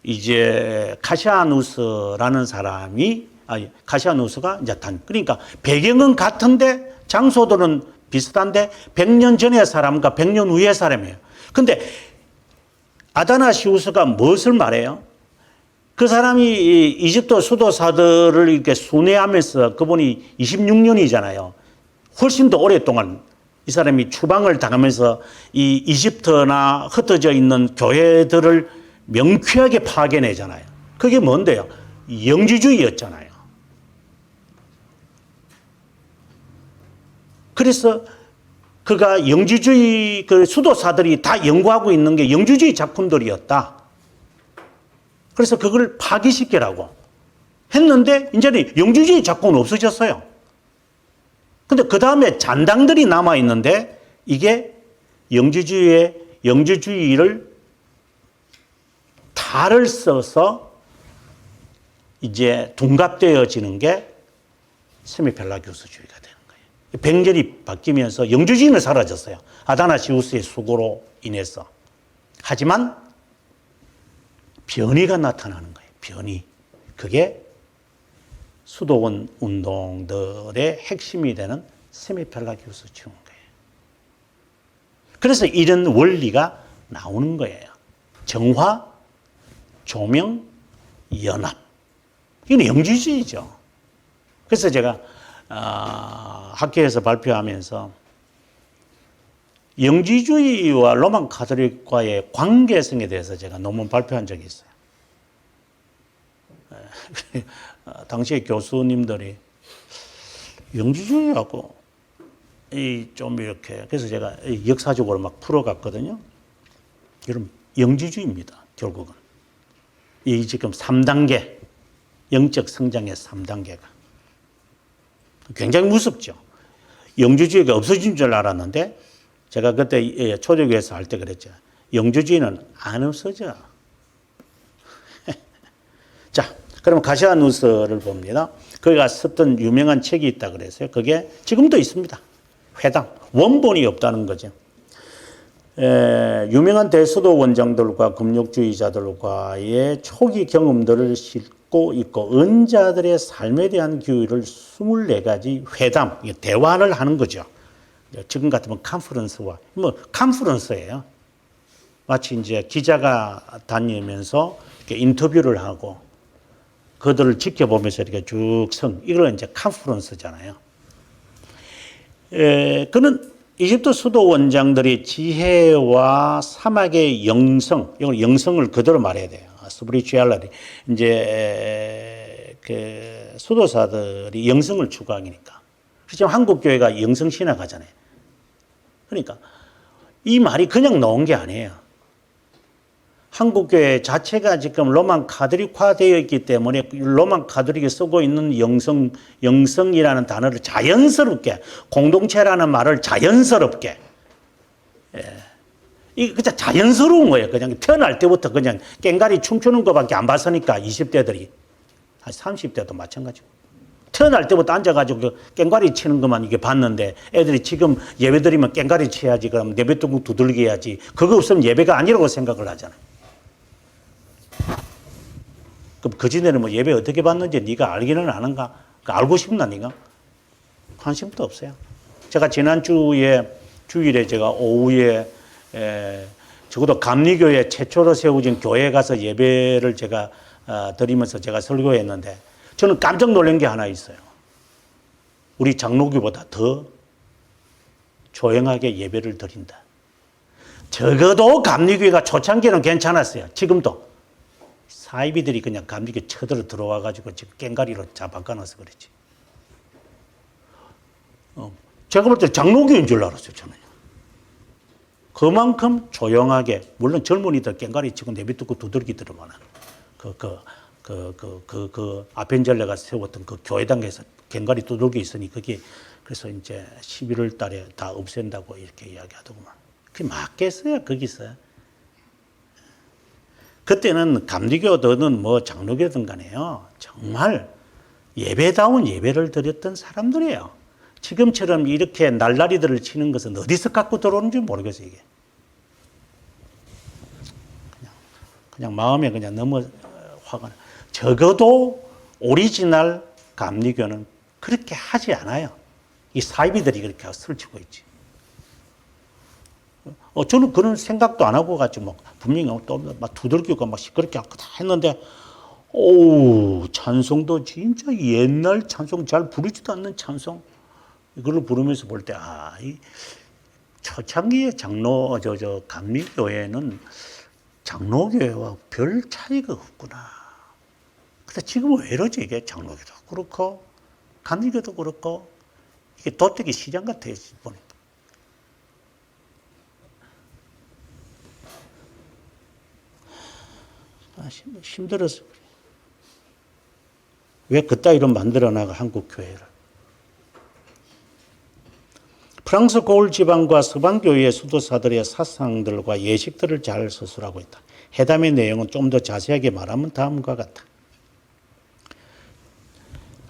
이제 카시아누스라는 사람이 카시아누스가 이제 그러니까 배경은 같은데 장소들은 비슷한데 100년 전의 사람과 100년 후의 사람이에요. 근데 아다나시우스가 무엇을 말해요? 그 사람이 이집트 수도사들을 이렇게 순회하면서 그분이 26년이잖아요. 훨씬 더 오랫동안 이 사람이 추방을 당하면서 이 이집트나 흩어져 있는 교회들을 명쾌하게 파괴내잖아요. 그게 뭔데요? 영지주의였잖아요. 그래서 그가 영지주의 그 수도사들이 다 연구하고 있는 게 영지주의 작품들이었다. 그래서 그걸 파기시키라고 했는데 이제는 영지주의 작품은 없어졌어요. 근데 그 다음에 잔당들이 남아있는데 이게 영지주의를 탈을 써서 이제 둔갑되어지는 게 세미펠라기우스주의가 되는 거예요. 100년이 바뀌면서 영지주의는 사라졌어요. 아다나시우스의 수고로 인해서. 하지만 변이가 나타나는 거예요. 변이. 그게 수도원 운동들의 핵심이 되는 세미펠라기우스주의인 거예요. 그래서 이런 원리가 나오는 거예요. 정화, 조명, 연합. 이건 영지주의죠. 그래서 제가 학교에서 발표하면서 영지주의와 로만 가톨릭과의 관계성에 대해서 제가 논문 발표한 적이 있어요. 당시에 교수님들이 영지주의하고 좀 이렇게 그래서 제가 역사적으로 막 풀어갔거든요. 여러분 영지주의입니다. 결국은 이 지금 3단계 영적 성장의 3단계가 굉장히 무섭죠. 영지주의가 없어진 줄 알았는데 제가 그때 초대교회에서 할 때 그랬죠. 영지주의는 안 없어져. 자, 그럼 카시아누스를 봅니다. 그가 썼던 유명한 책이 있다 그랬어요. 그게 지금도 있습니다. 회당. 원본이 없다는 거죠. 유명한 대수도 원장들과 금욕주의자들과의 초기 경험들을 싣고 있고 은자들의 삶에 대한 교육을 24가지 회담, 대화를 하는 거죠. 지금 같으면 컨퍼런스와 컨퍼런스예요. 마치 이제 기자가 다니면서 이렇게 인터뷰를 하고 그들을 지켜보면서 이렇게 쭉 이걸 이제 컨퍼런스잖아요. 그는 이집트 수도 원장들의 지혜와 사막의 영성, 이걸 영성을 그대로 말해야 돼요. 스피리추얼리티. 이제 그 수도사들이 영성을 추구하니까. 지금 한국 교회가 영성 신학하잖아요. 그러니까 이 말이 그냥 나온 게 아니에요. 한국 교회 자체가 지금 로만 가톨릭화되어 있기 때문에 로만 가톨릭이 쓰고 있는 영성이라는 단어를 자연스럽게 공동체라는 말을 자연스럽게 이게 그냥 자연스러운 거예요. 그냥 태어날 때부터 그냥 깽가리 춤추는 것밖에 안 봤으니까 20대들이 한 30대도 마찬가지고 태어날 때부터 앉아가지고 깽가리 치는 것만 이게 봤는데 애들이 지금 예배 드리면 깽가리 쳐야지 그럼 예배통 두들게 해야지 그거 없으면 예배가 아니라고 생각을 하잖아요. 그럼 그전에는 뭐 예배 어떻게 받는지 네가 알기는 아는가? 알고 싶나 네가? 관심도 없어요. 제가 지난주에 주일에 제가 오후에 적어도 감리교회 최초로 세워진 교회에 가서 예배를 제가 드리면서 제가 설교했는데 저는 깜짝 놀란 게 하나 있어요. 우리 장로교보다 더 조용하게 예배를 드린다. 적어도 감리교회가 초창기는 괜찮았어요. 지금도 사이비들이 그냥 감리교회 쳐들어 들어와가지고 지금 깽가리로 잡아가놔서 그렇지. 제가 볼 때 장로교인 줄 알았어요, 저는요. 그만큼 조용하게, 물론 젊은이들 깽가리 치고 내비두고 두들기들만 아펜젤레가 세웠던 그 교회당에서 갱가리 두들겨 있으니 그게 그래서 이제 11월 달에 다 없앤다고 이렇게 이야기하더구만. 그게 맞겠어요, 거기서. 그때는 감리교든 뭐 장로교든 간에요. 정말 예배다운 예배를 드렸던 사람들이에요. 지금처럼 이렇게 날라리들을 치는 것은 어디서 갖고 들어오는지 모르겠어요, 이게. 그냥 마음에 그냥 너무 화가 나. 적어도 오리지널 감리교는 그렇게 하지 않아요. 이 사이비들이 그렇게 설치고 있지. 저는 그런 생각도 안 하고 갔지. 뭐 분명히 또 막 두들기고 막 시끄럽게 하고 다 했는데, 오, 찬송도 진짜 옛날 찬송 잘 부르지도 않는 찬송. 이걸 부르면서 볼 때, 이 초창기의 감리교회는 장로교회와 별 차이가 없구나. 근데 지금은 왜 이러지? 이게 장로교도 그렇고, 감리교도 그렇고, 이게 도떼기 시장 같아요, 보니까. 힘들어서 그래. 왜 그따위로 만들어나가, 한국 교회를. 프랑스 고을 지방과 서방교회의 수도사들의 사상들과 예식들을 잘 서술하고 있다. 회담의 내용은 좀 더 자세하게 말하면 다음과 같다.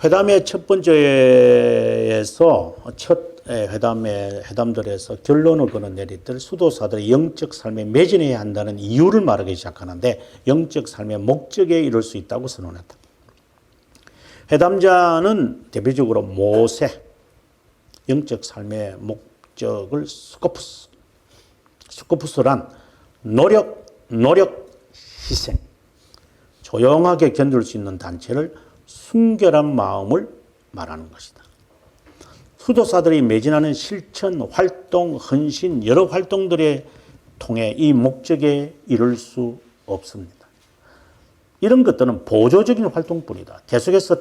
회담의 첫 번째에서 회담들에서 결론을 내리들 수도사들의 영적 삶에 매진해야 한다는 이유를 말하기 시작하는데 영적 삶의 목적에 이를 수 있다고 선언했다. 회담자는 대표적으로 모세, 영적 삶의 목적을 스코푸스란 노력, 희생, 조용하게 견딜 수 있는 단체를 순결한 마음을 말하는 것이다. 수도사들이 매진하는 실천, 활동, 헌신, 여러 활동들에 통해 이 목적에 이룰 수 없습니다. 이런 것들은 보조적인 활동뿐이다. 계속해서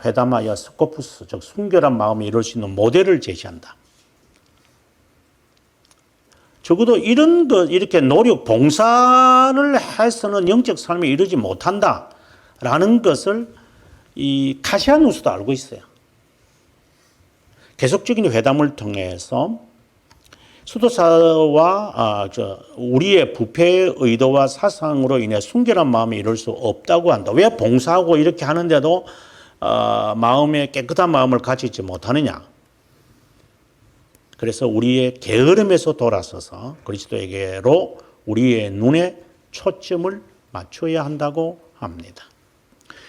회담하여 스코푸스, 즉 순결한 마음이 이룰 수 있는 모델을 제시한다. 적어도 이런 것, 이렇게 노력, 봉사를 해서는 영적 삶에 이르지 못한다라는 것을 이 카시아누스도 알고 있어요. 계속적인 회담을 통해서 수도사와 우리의 부패의 의도와 사상으로 인해 순결한 마음이 이룰 수 없다고 한다. 왜 봉사하고 이렇게 하는데도 마음에 깨끗한 마음을 가지지 못하느냐. 그래서 우리의 게으름에서 돌아서서 그리스도에게로 우리의 눈에 초점을 맞춰야 한다고 합니다.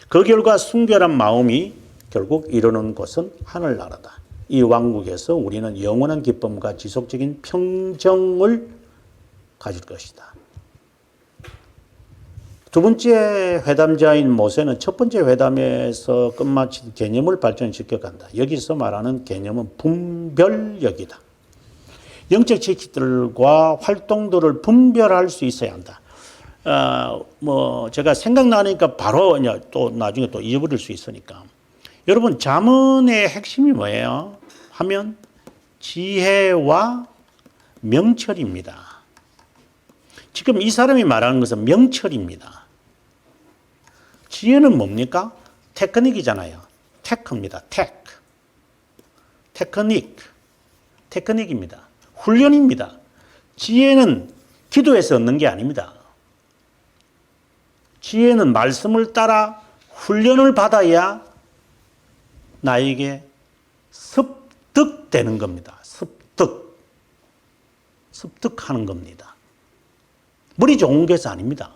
그 결과 순결한 마음이 결국 이루는 곳은 하늘나라다. 이 왕국에서 우리는 영원한 기쁨과 지속적인 평정을 가질 것이다. 두 번째 회담자인 모세는 첫 번째 회담에서 끝마친 개념을 발전시켜 간다. 여기서 말하는 개념은 분별력이다. 영적 지식들과 활동들을 분별할 수 있어야 한다. 제가 생각나니까 바로 또 나중에 또 잊어버릴 수 있으니까. 여러분, 잠언의 핵심이 뭐예요? 하면 지혜와 명철입니다. 지금 이 사람이 말하는 것은 명철입니다. 지혜는 뭡니까? 테크닉이잖아요. 테크입니다. 테크닉입니다. 훈련입니다. 지혜는 기도에서 얻는 게 아닙니다. 지혜는 말씀을 따라 훈련을 받아야 나에게 습득되는 겁니다. 습득하는 겁니다. 머리 좋은 게서 아닙니다.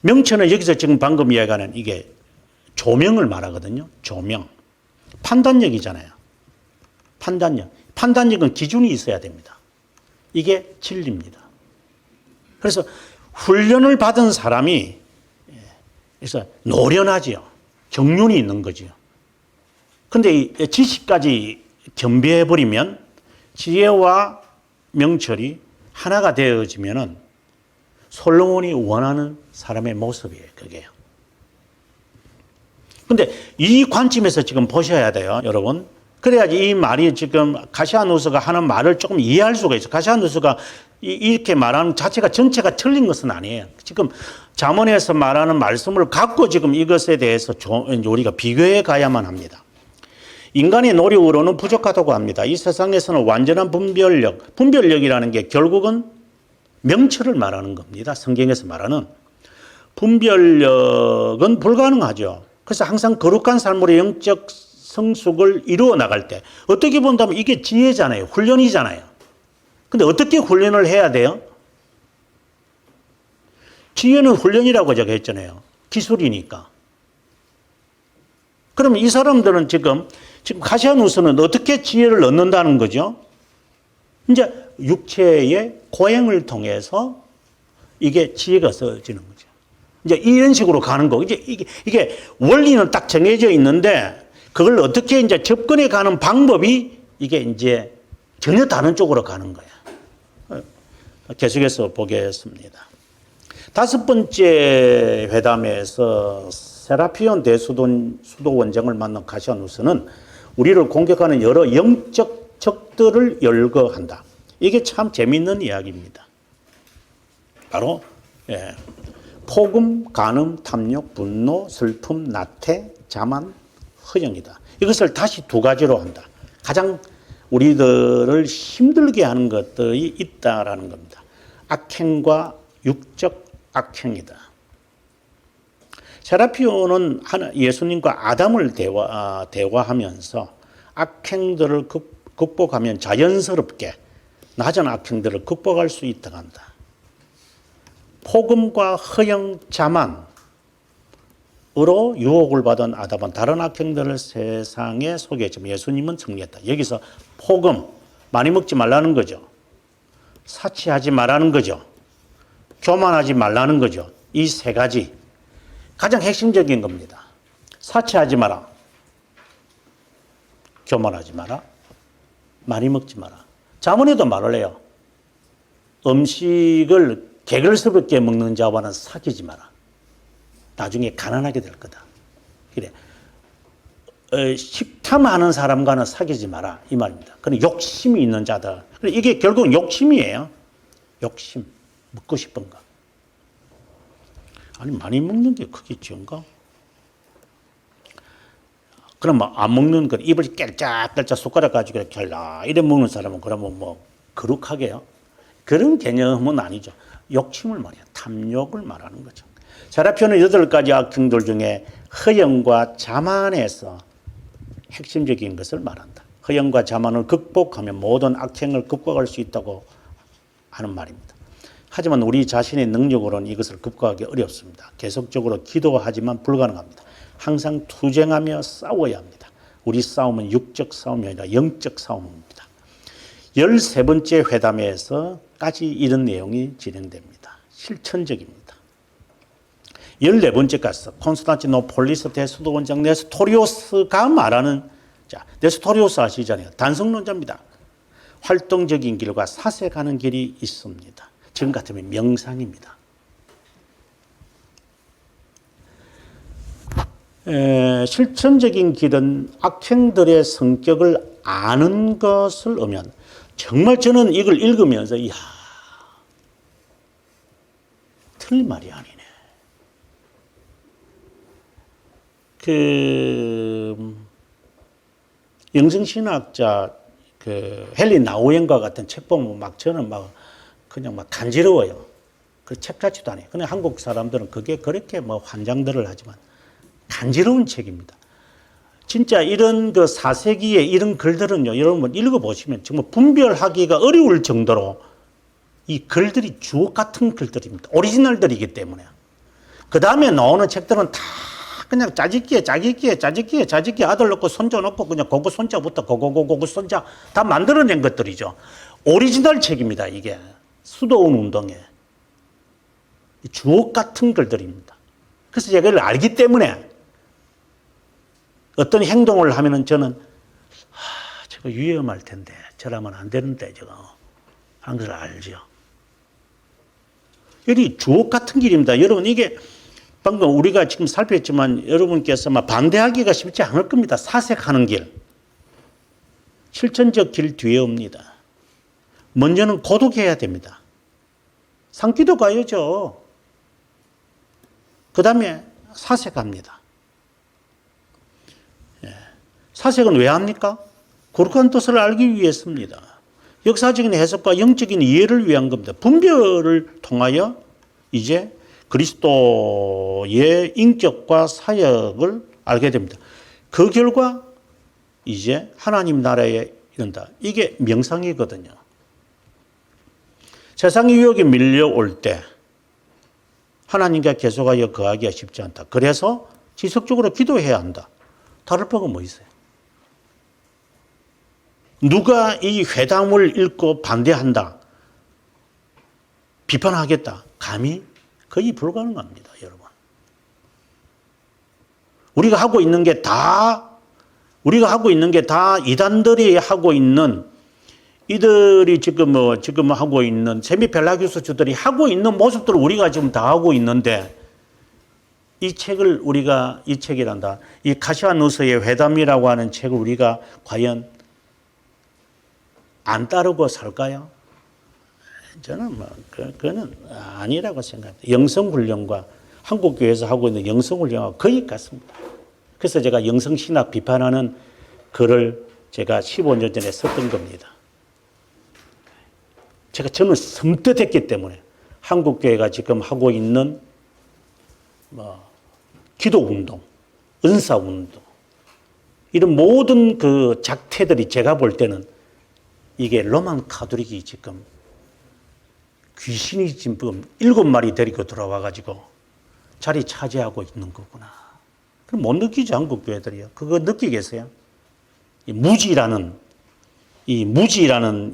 명철은 여기서 지금 방금 이야기하는 이게 조명을 말하거든요. 조명. 판단력이잖아요. 판단력은 기준이 있어야 됩니다. 이게 진리입니다. 그래서 훈련을 받은 사람이 그래서 노련하지요. 정륜이 있는 거죠. 근데 이 지식까지 겸비해버리면 지혜와 명철이 하나가 되어지면은 솔로몬이 원하는 사람의 모습이에요, 그게요. 근데 이 관점에서 지금 보셔야 돼요, 여러분. 그래야지 이 말이 지금 가시아누스가 하는 말을 조금 이해할 수가 있어요. 가시아누스가 이렇게 말하는 자체가 전체가 틀린 것은 아니에요. 지금 잠언에서 말하는 말씀을 갖고 지금 이것에 대해서 우리가 비교해 가야만 합니다. 인간의 노력으로는 부족하다고 합니다. 이 세상에서는 완전한 분별력이라는 게 결국은 명철을 말하는 겁니다. 성경에서 말하는 분별력은 불가능하죠. 그래서 항상 거룩한 삶으로 영적 성숙을 이루어 나갈 때 어떻게 본다면 이게 지혜잖아요. 훈련이잖아요. 근데 어떻게 훈련을 해야 돼요? 지혜는 훈련이라고 제가 했잖아요. 기술이니까. 그러면 이 사람들은 지금 가시아누스는 어떻게 지혜를 얻는다는 거죠? 이제 육체의 고행을 통해서 이게 지혜가 써지는 거죠. 이제 이런 식으로 가는 거. 이제 이게 원리는 딱 정해져 있는데 그걸 어떻게 이제 접근해 가는 방법이 이게 이제 전혀 다른 쪽으로 가는 거야. 계속해서 보겠습니다. 다섯 번째 회담에서 세라피온 대수도 원장을 만난 가시아누스는 우리를 공격하는 여러 영적 적들을 열거한다. 이게 참 재미있는 이야기입니다. 바로 폭음, 간음, 탐욕, 분노, 슬픔, 나태, 자만, 허영이다. 이것을 다시 두 가지로 한다. 가장 우리들을 힘들게 하는 것들이 있다라는 겁니다. 악행과 육적 악행이다. 세라피온은 예수님과 아담을 대화하면서 악행들을 극복하면 자연스럽게 낮은 악행들을 극복할 수 있다고 한다. 폭음과 허영, 자만으로 유혹을 받은 아담은 다른 악행들을 세상에 소개했지만 예수님은 정리했다. 여기서 폭음, 많이 먹지 말라는 거죠. 사치하지 말라는 거죠. 교만하지 말라는 거죠. 이 세 가지 가장 핵심적인 겁니다. 사치하지 마라. 교만하지 마라. 많이 먹지 마라. 잠언에도 말을 해요. 음식을 개걸스럽게 먹는 자와는 사귀지 마라. 나중에 가난하게 될 거다. 그래. 식탐하는 사람과는 사귀지 마라. 이 말입니다. 그런 욕심이 있는 자들. 이게 결국은 욕심이에요. 욕심. 먹고 싶은 거. 아니, 많이 먹는 게 그게 지은가? 그럼 안 먹는 거, 입을 깔짝깔짝 손가락 가지고 이렇게 이래 먹는 사람은 그러면 뭐 거룩하게요? 그런 개념은 아니죠. 욕심을 말이야. 탐욕을 말하는 거죠. 세라피온은 8가지 악행들 중에 허영과 자만에서 핵심적인 것을 말한다. 허영과 자만을 극복하면 모든 악행을 극복할 수 있다고 하는 말입니다. 하지만 우리 자신의 능력으로는 이것을 극복하기 어렵습니다. 계속적으로 기도하지만 불가능합니다. 항상 투쟁하며 싸워야 합니다. 우리 싸움은 육적 싸움이 아니라 영적 싸움입니다. 13번째 회담에서까지 이런 내용이 진행됩니다. 실천적입니다. 14번째까지 콘스탄티노폴리스 대수도원장 네스토리오스가 말하는 네스토리오스 아시잖아요. 단성론자입니다. 활동적인 길과 사색하는 길이 있습니다. 지금 같으면 명상입니다. 실천적인 길은 악행들의 성격을 아는 것을 의미한 정말 저는 이걸 읽으면서 이야 틀린 말이 아니네. 영성신학자 헨리 나우엔과 같은 책 보면 저는 그냥 간지러워요. 그 책 같지도 않아요. 근데 한국 사람들은 그게 그렇게 환장들을 하지만 간지러운 책입니다. 진짜 이런 4세기의 이런 글들은요, 여러분 읽어보시면 정말 분별하기가 어려울 정도로 이 글들이 주옥 같은 글들입니다. 오리지널들이기 때문에. 그 다음에 나오는 책들은 다 그냥 짜집기에 아들 넣고 손자 넣고 그냥 고고 손자부터 고고 손자 다 만들어낸 것들이죠. 오리지널 책입니다, 이게. 수도원 운동에. 주옥 같은 글들입니다. 그래서 제가 이걸 알기 때문에 어떤 행동을 하면은 저는 저거 위험할 텐데 저러면 안 되는데 저거 하는 걸 알죠. 여기 주옥 같은 길입니다. 여러분 이게 방금 우리가 지금 살폈지만 여러분께서 막 반대하기가 쉽지 않을 겁니다. 사색하는 길. 실천적 길 뒤에 옵니다. 먼저는 고독해야 됩니다. 산기도 가야죠. 그 다음에 사색합니다. 사색은 왜 합니까? 거룩한 뜻을 알기 위해서입니다. 역사적인 해석과 영적인 이해를 위한 겁니다. 분별을 통하여 이제 그리스도의 인격과 사역을 알게 됩니다. 그 결과 이제 하나님 나라에 이른다. 이게 명상이거든요. 세상의 유혹에 밀려올 때 하나님과 계속하여 거하기가 쉽지 않다. 그래서 지속적으로 기도해야 한다. 다를 바가 뭐 있어요? 누가 이 회담을 읽고 반대한다, 비판하겠다, 감히 거의 불가능합니다, 여러분. 우리가 하고 있는 게 다 이단들이 하고 있는, 이들이 지금 하고 있는 세미펠라기우스주들이 하고 있는 모습들을 우리가 지금 다 하고 있는데, 이 책이란다. 이 카시아누스의 회담이라고 하는 책을 우리가 과연 안 따르고 살까요? 저는 그거는 아니라고 생각합니다. 영성훈련과 한국교회에서 하고 있는 영성훈련과 거의 같습니다. 그래서 제가 영성신학 비판하는 글을 제가 15년 전에 썼던 겁니다. 저는 섬뜩했기 때문에 한국교회가 지금 하고 있는 기도운동, 은사운동, 이런 모든 그 작태들이 제가 볼 때는 이게 로만 카톨릭이 지금 귀신이 지금 7마리 데리고 들어와가지고 자리 차지하고 있는 거구나. 그럼 못 느끼죠, 한국교회들이요. 그거 느끼겠어요? 이 무지라는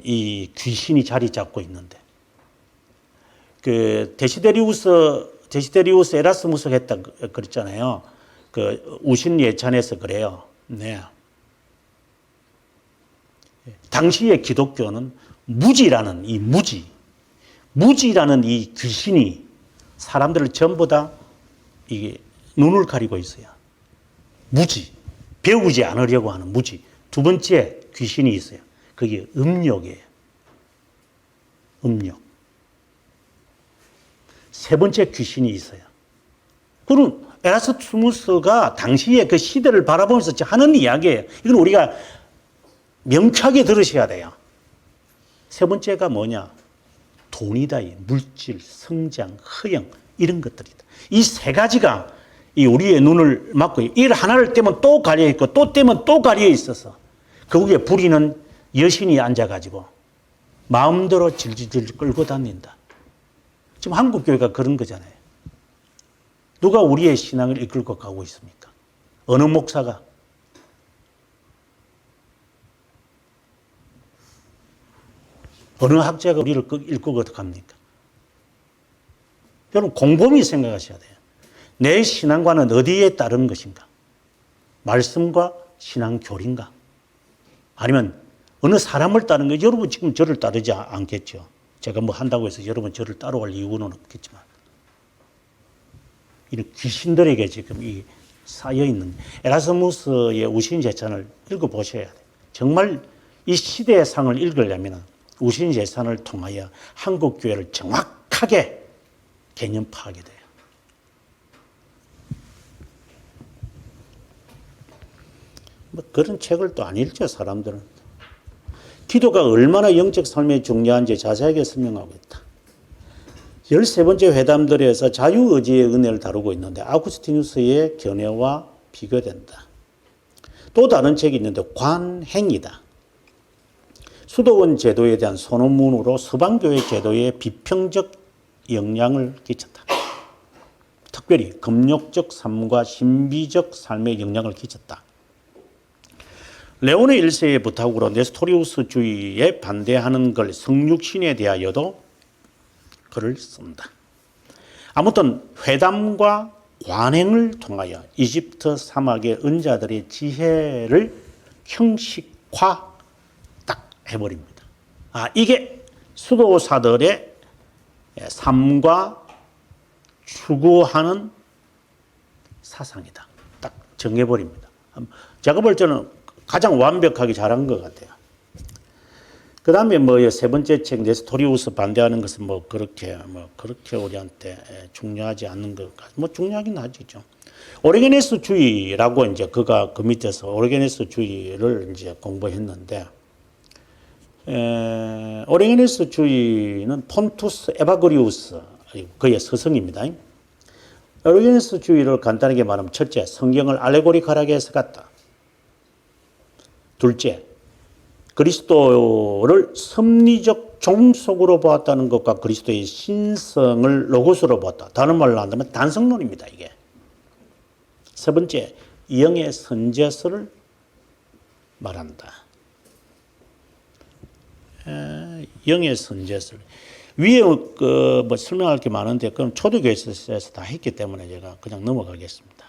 이 귀신이 자리 잡고 있는데. 그 데시데리우스 에라스무스가 했다 그랬잖아요. 그 우신 예찬에서 그래요. 네. 당시의 기독교는 무지라는 이 귀신이 사람들을 전부 다 이게 눈을 가리고 있어요. 무지. 배우지 않으려고 하는 무지. 두 번째 귀신이 있어요. 그게 음욕이에요. 음욕. 세 번째 귀신이 있어요. 그럼 에라스무스가 당시의 그 시대를 바라보면서 하는 이야기예요. 이건 우리가 명쾌하게 들으셔야 돼요. 세 번째가 뭐냐? 돈이다. 물질, 성장, 허영, 이런 것들이다. 이 세 가지가 우리의 눈을 막고, 일 하나를 떼면 또 가려있고, 또 떼면 또 가려있어서, 거기에 부리는 여신이 앉아가지고, 마음대로 질질 끌고 다닌다. 지금 한국교회가 그런 거잖아요. 누가 우리의 신앙을 이끌고 가고 있습니까? 어느 목사가? 어느 학자가 우리를 이끌고 갑니까? 여러분, 곰곰이 생각하셔야 돼요. 내 신앙과는 어디에 따른 것인가? 말씀과 신앙 교리인가? 아니면 어느 사람을 따르는 거? 여러분 지금 저를 따르지 않겠죠. 제가 뭐 한다고 해서 여러분 저를 따라갈 이유는 없겠지만, 이런 귀신들에게 지금 이 쌓여 있는 에라스무스의 우신재산을 읽어보셔야 돼요. 정말 이 시대의 상을 읽으려면 우신재산을 통하여 한국교회를 정확하게 개념 파악이 돼요. 뭐 그런 책을 또 안 읽죠, 사람들은. 기도가 얼마나 영적 삶에 중요한지 자세하게 설명하고 있다. 13번째 회담들에서 자유의지의 은혜를 다루고 있는데 아구스티누스의 견해와 비교된다. 또 다른 책이 있는데 관행이다. 수도원 제도에 대한 선언문으로 서방교회 제도에 비평적 영향을 끼쳤다. 특별히 금욕적 삶과 신비적 삶에 영향을 끼쳤다. 레오네 1세의 부탁으로 네스토리우스주의에 반대하는 걸 성육신에 대하여도 글을 쓴다. 아무튼 회담과 관행을 통하여 이집트 사막의 은자들의 지혜를 형식화 딱 해버립니다. 이게 수도사들의 삶과 추구하는 사상이다. 딱 정해버립니다. 제가 볼 때는 가장 완벽하게 잘한 것 같아요. 그 다음에 세 번째 책, 네스토리우스 반대하는 것은 그렇게 우리한테 중요하지 않는 것 같아요. 중요하긴 하죠. 오리게네스주의라고 이제 그가 그 밑에서 오리게네스주의를 이제 공부했는데, 오리게네스주의는 폰투스 에바그리우스, 그의 스승입니다. 오리게네스주의를 간단하게 말하면 첫째, 성경을 알레고리컬하게 해석했다. 둘째, 그리스도를 섭리적 종속으로 보았다는 것과 그리스도의 신성을 로고스로 보았다. 다른 말로 한다면 단성론입니다, 이게. 세 번째, 영의 선제설을 말한다. 영의 선제설. 위에 설명할 게 많은데 그럼 초대교회에서 다 했기 때문에 제가 그냥 넘어가겠습니다.